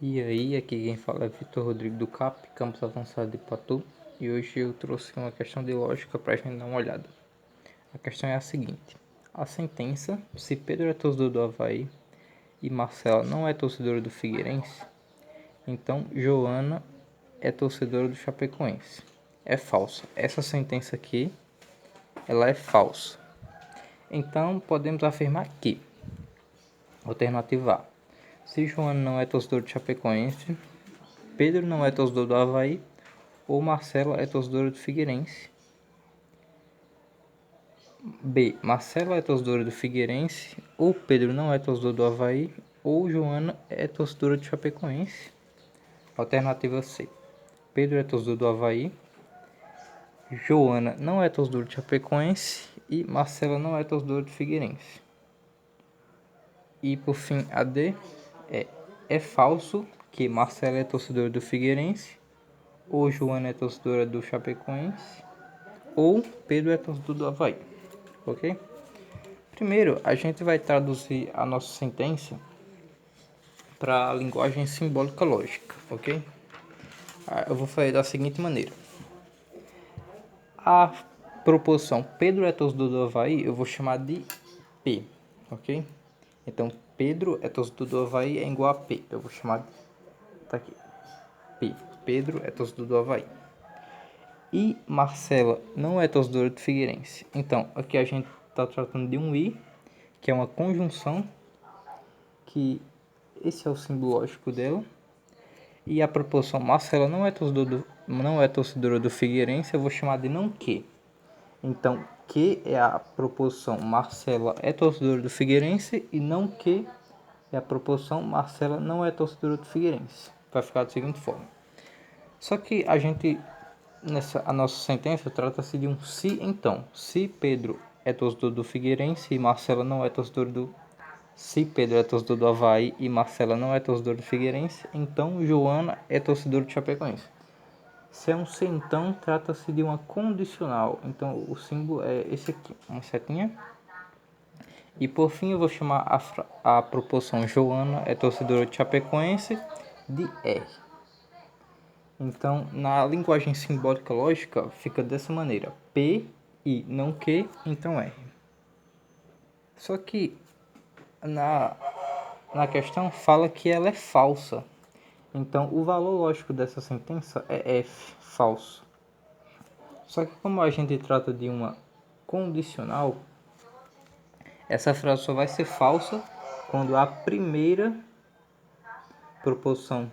E aí, aqui quem fala é Vitor Rodrigo do CAP, Campus Avançado de Patu, e hoje eu trouxe uma questão de lógica para a gente dar uma olhada. A questão é a seguinte: a sentença, se Pedro é torcedor do Avaí e Marcela não é torcedora do Figueirense, então Joana é torcedora do Chapecoense. É falsa. Essa sentença aqui, ela é falsa. Então podemos afirmar que, alternativa A, se Joana não é torcedor do Chapecoense, Pedro não é torcedor do Avaí, ou Marcela é torcedora do Figueirense. B. Marcela é torcedora do Figueirense, ou Pedro não é torcedor do Avaí, ou Joana é torcedora do Chapecoense. Alternativa C. Pedro é torcedor do Avaí, Joana não é torcedora do Chapecoense e Marcela não é torcedora do Figueirense. E por fim, a D. É falso que Marcela é torcedora do Figueirense, ou Joana é torcedora do Chapecoense, ou Pedro é torcedor do Avaí. Ok? Primeiro, a gente vai traduzir a nossa sentença para a linguagem simbólica lógica, ok? Eu vou fazer da seguinte maneira. A proporção Pedro é torcedor do Avaí, eu vou chamar de P, ok? Então, Pedro é torcedor do Avaí é igual a P. Eu vou chamar de... Tá aqui. P. Pedro é torcedor do Avaí. E Marcela não é torcedora do Figueirense. Então, aqui a gente está tratando de um I, que é uma conjunção, que esse é o símbolo lógico dela. E a proporção Marcela não é torcedora do Figueirense, eu vou chamar de não que. Então, que é a proporção Marcela é torcedora do Figueirense e não que é a proporção Marcela não é torcedora do Figueirense. Vai ficar da seguinte forma. Só que a nossa sentença trata-se de um se então. Se Pedro é torcedor do Figueirense e Marcela não é torcedor do... Se Pedro é torcedor do Avaí e Marcela não é torcedor do Figueirense, então Joana é torcedor do Chapecoense. Se é um se então, trata-se de uma condicional. Então o símbolo é esse aqui, uma setinha. E por fim eu vou chamar a proporção Joana é torcedora de Chapecoense de R. Então na linguagem simbólica lógica fica dessa maneira. P e não que, então R. Só que na questão fala que ela é falsa. Então o valor lógico dessa sentença é F, falso. Só que como a gente trata de uma condicional, essa frase só vai ser falsa quando a primeira proporção,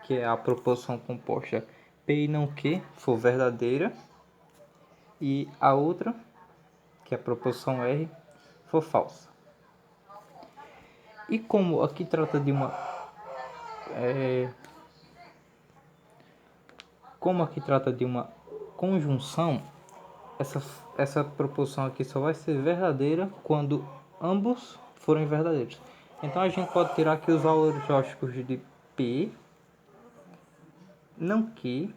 que é a proporção composta P e não Q, for verdadeira, e a outra, que é a proporção R, for falsa. E como aqui trata de uma conjunção, essa proporção aqui só vai ser verdadeira quando ambos forem verdadeiros. Então a gente pode tirar aqui os valores lógicos de P, não que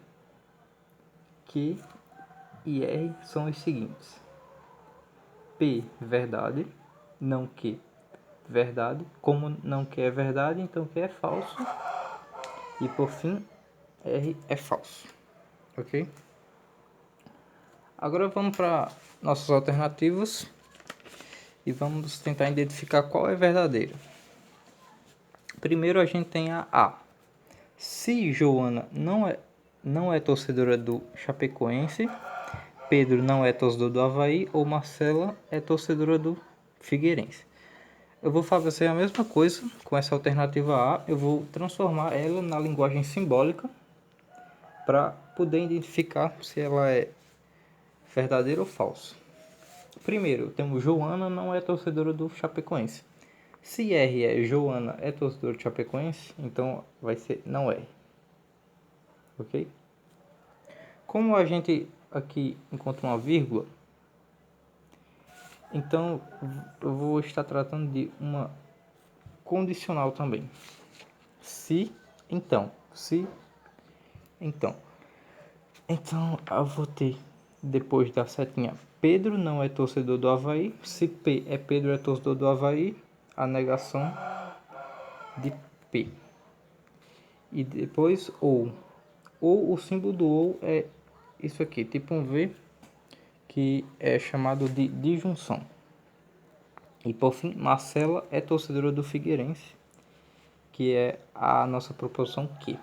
e R são os seguintes: P, verdade, não que, verdade, como não que é verdade, então que é falso, e por fim, R é falso, ok? Agora vamos para nossas alternativas e vamos tentar identificar qual é verdadeira. Primeiro a gente tem a A. Se Joana não é torcedora do Chapecoense, Pedro não é torcedor do Avaí ou Marcela é torcedora do Figueirense. Eu vou fazer a mesma coisa com essa alternativa A, eu vou transformar ela na linguagem simbólica para poder identificar se ela é verdadeira ou falsa. Primeiro, temos Joana não é torcedora do Chapecoense. Se R é Joana é torcedora do Chapecoense, então vai ser não R. Ok? Como a gente aqui encontra uma vírgula, então eu vou estar tratando de uma condicional também. Se, então. Se, então. Então eu vou ter, depois da setinha, Pedro não é torcedor do Avaí. Se P é Pedro é torcedor do Avaí, a negação de P. e depois ou. Ou o símbolo do ou é isso aqui, tipo um V, que é chamado de disjunção. E por fim, Marcela é torcedora do Figueirense, que é a nossa proposição que.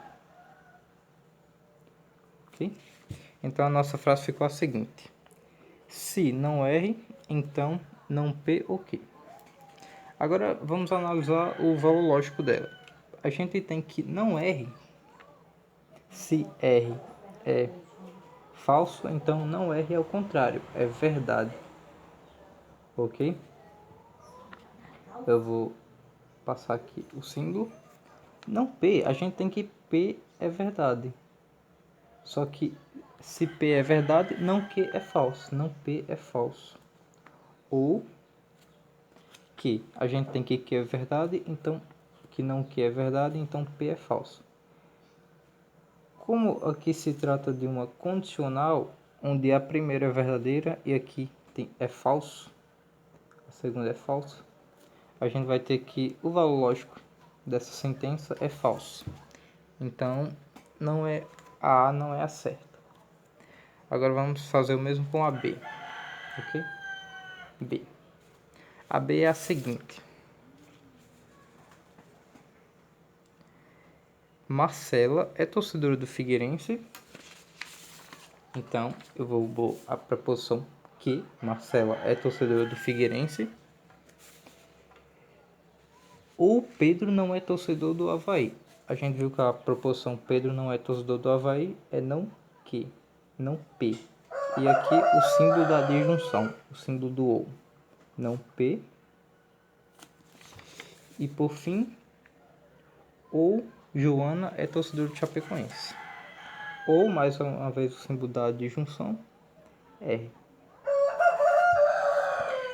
Ok? Então a nossa frase ficou a seguinte: se não R, então não P ou Q. Agora vamos analisar o valor lógico dela. A gente tem que não R. Se R é falso, então não R é o contrário, é verdade. Ok? Eu vou passar aqui o símbolo. Não P, a gente tem que P é verdade. Só que se P é verdade, não Q é falso. Não P é falso. Ou que a gente tem que Q é verdade, então que não Q é verdade, então P é falso. Como aqui se trata de uma condicional, onde a primeira é verdadeira e aqui é falso, a segunda é falso, a gente vai ter que o valor lógico dessa sentença é falso. Então, a A não é a certa. Agora vamos fazer o mesmo com a B, ok? B. A B é a seguinte: Marcela é torcedora do Figueirense. Então, eu vou a preposição que Marcela é torcedora do Figueirense. Ou Pedro não é torcedor do Avaí. A gente viu que a proposição Pedro não é torcedor do Avaí é não que, não P. E aqui o símbolo da disjunção, o símbolo do ou. Não P. E por fim, ou Joana é torcedor do Chapecoense. Ou, mais uma vez, o símbolo da disjunção, R.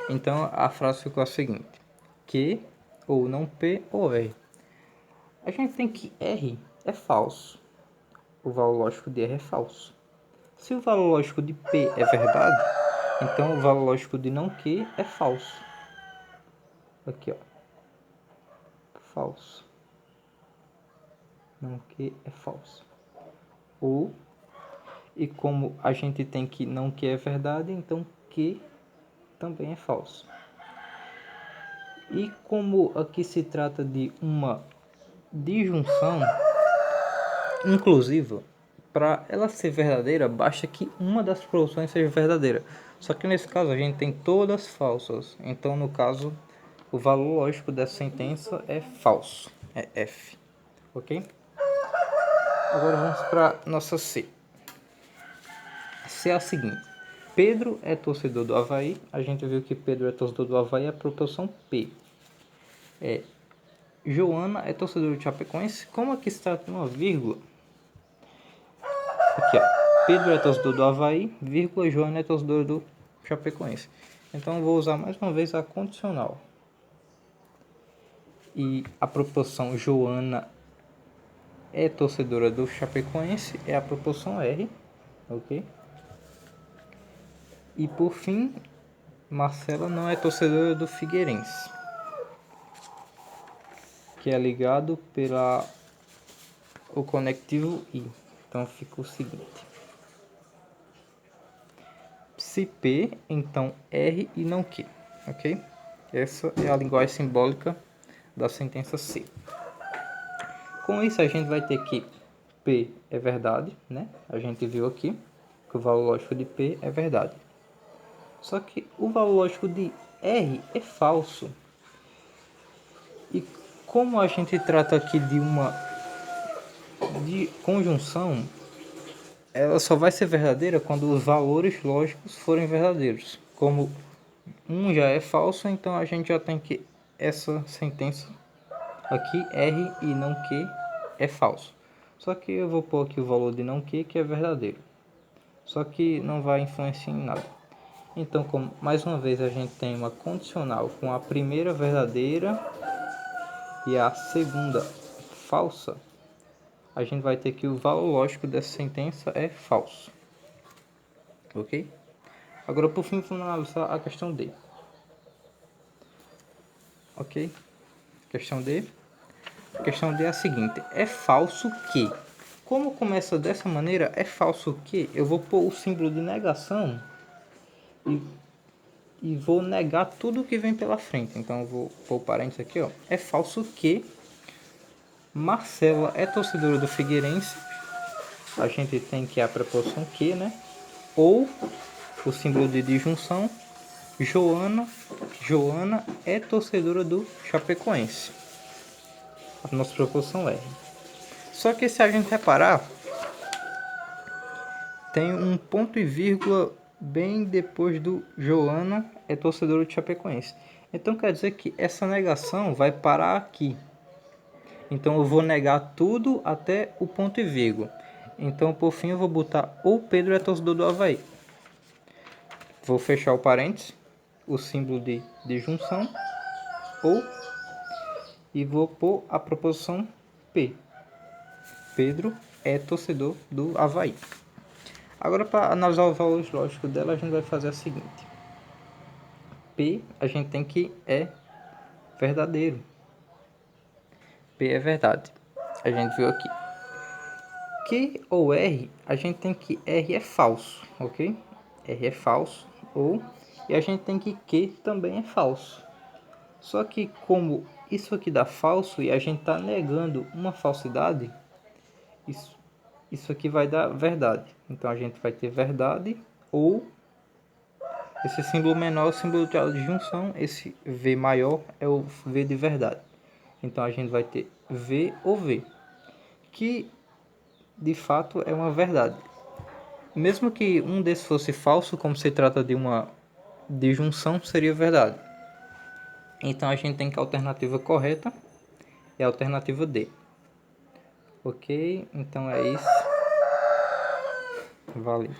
Então a frase ficou a seguinte: que, ou não P, ou R. A gente tem que R é falso. O valor lógico de R é falso. Se o valor lógico de P é verdade, então o valor lógico de não Q é falso. Aqui, ó. Falso. Não Q é falso. Ou, e como a gente tem que não Q é verdade, então Q também é falso. E como aqui se trata de uma disjunção inclusiva, para ela ser verdadeira, basta que uma das proposições seja verdadeira. Só que nesse caso a gente tem todas falsas. Então, no caso, o valor lógico dessa sentença é falso, é F. Ok? Agora vamos para nossa C. C é a seguinte: Pedro é torcedor do Avaí. A gente viu que Pedro é torcedor do Avaí, a proporção P. Joana é torcedor do Chapecoense. Como aqui se trata de uma vírgula, aqui, ó. Pedro é torcedor do Avaí, vírgula, Joana é torcedor do Chapecoense. Então eu vou usar mais uma vez a condicional. E a proporção Joana é torcedora do Chapecoense é a proporção R, ok? E por fim, Marcela não é torcedora do Figueirense, que é ligado pela o conectivo I. Então fica o seguinte: se P, então R e não Q, ok? Essa é a linguagem simbólica da sentença C. Com isso a gente vai ter que P é verdade, né? A gente viu aqui que o valor lógico de P é verdade. Só que o valor lógico de R é falso. E como a gente trata aqui de uma conjunção, ela só vai ser verdadeira quando os valores lógicos forem verdadeiros. Como um já é falso, então a gente já tem que essa sentença aqui, R e não Q, é falso. Só que eu vou pôr aqui o valor de não Q, que é verdadeiro. Só que não vai influenciar em nada. Então, como mais uma vez a gente tem uma condicional com a primeira verdadeira e a segunda falsa, a gente vai ter que o valor lógico dessa sentença é falso. Ok? Agora, por fim, vamos analisar a questão D. Ok? Questão D. A questão D é a seguinte: é falso que. Como começa dessa maneira, é falso que eu vou pôr o símbolo de negação e vou negar tudo que vem pela frente. Então eu vou pôr parênteses aqui, ó. É falso que Marcela é torcedora do Figueirense. A gente tem que a preposição que, né? Ou o símbolo de disjunção. Joana é torcedora do Chapecoense. A nossa preposição é. Só que se a gente reparar, tem um ponto e vírgula bem depois do Joana é torcedora do Chapecoense. Então quer dizer que essa negação vai parar aqui. Então eu vou negar tudo até o ponto e vírgula. Então por fim eu vou botar o Pedro é torcedor do Avaí. Vou fechar o parênteses, o símbolo de junção, ou, e vou pôr a proposição P. Pedro é torcedor do Avaí. Agora, para analisar os valores lógicos dela, a gente vai fazer a seguinte. P, a gente tem que é verdadeiro. P é verdade. A gente viu aqui. Q ou R, a gente tem que R é falso, ok? R é falso, ou, e a gente tem que Q também é falso. Só que como isso aqui dá falso e a gente está negando uma falsidade, isso aqui vai dar verdade. Então a gente vai ter verdade ou esse símbolo menor é o símbolo de junção, esse V maior é o V de verdade. Então a gente vai ter V ou V, que de fato é uma verdade. Mesmo que um desses fosse falso, como se trata de uma disjunção, seria verdade. Então a gente tem que a alternativa correta é a alternativa D. Ok? Então é isso. Valeu.